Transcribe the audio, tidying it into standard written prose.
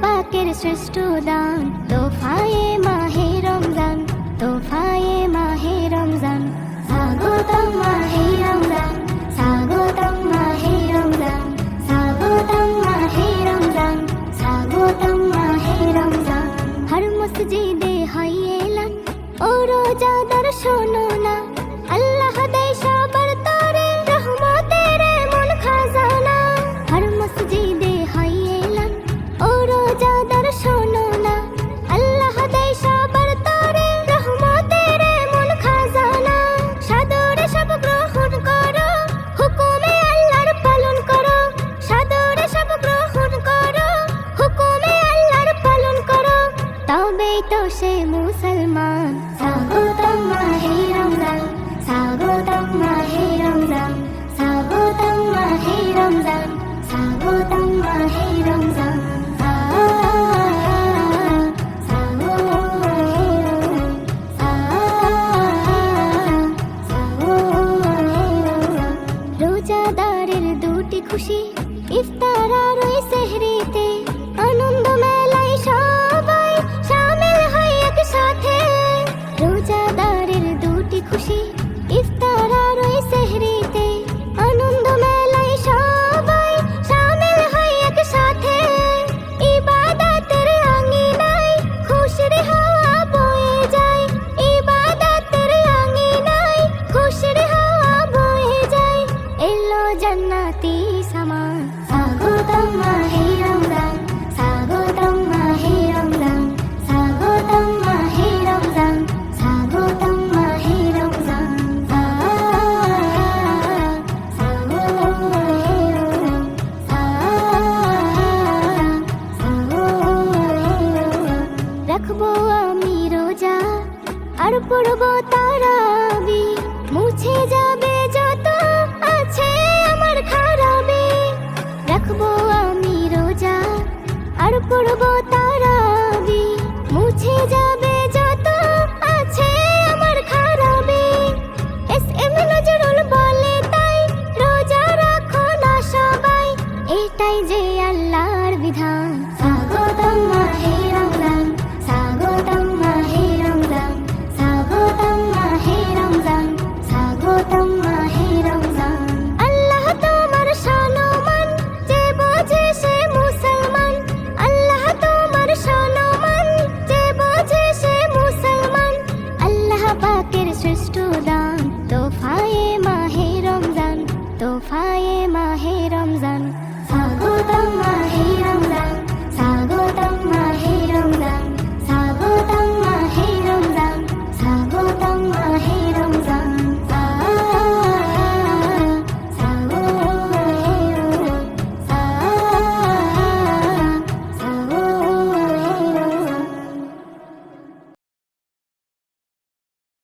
পাকের শ্রেষ্ঠ দান তোফায়ে মাহে রমজান, তোফায়ে মাহে রমজান। স্বাগতম মাহে রমজান, স্বাগতম মাহে রমজান, স্বাগতম মাহে রমজান, স্বাগতম মাহে রমজান। হর মসজিদে হয় এলান, ও রোজাদার শোনো না, আল্লাহ দেয় সবার তরে রহমতের এমন খাজানা। হর মসজিদে হয় এলান, ও রোজাদার শোনো না, আল্লাহ দেয় সবার তরে রহমতের এমন খাজানা। সাদরে সব গ্রহণ করো, হুকুমে আল্লাহর পালন করো, সাদরে সব গ্রহণ করো, হুকুমে আল্লাহর পালন করো, তবেই তো সে মুসলমান। স্বাগতম মাহে রমজান, স্বাগতম মাহে রমজান, স্বাগতম মাহে রমজান, স্বাগতম মাহে রমজান। রোজাদারের দুটি খুশি, ইফতার আর ওই সেহরিতে, আনন্দ মেলায় সবাই শামিল হয় একসাথে। রোজাদারের দুটি খুশি, ইফতার আর ওই সেহরিতে, আনন্দ মেলায় সবাই শামিল হয় একসাথে। ইবাদতের আঙ্গিনায় খুশির হাওয়া বয়ে যায়, ইবাদতের আঙ্গিনায় খুশির হাওয়া বয়ে যায়, এলো জান্নাতি সামান। স্বাগতম মাহে রমজান, স্বাগতম মাহে রমজান, স্বাগতম মাহে রমজান, স্বাগতম মাহে রমজান। রাখবো আমি রোজা আর পড়বো তারাবি, মুছে যাবে যত আছে আমার খারাপি। রাখবো আমি রোজা আর পড়বো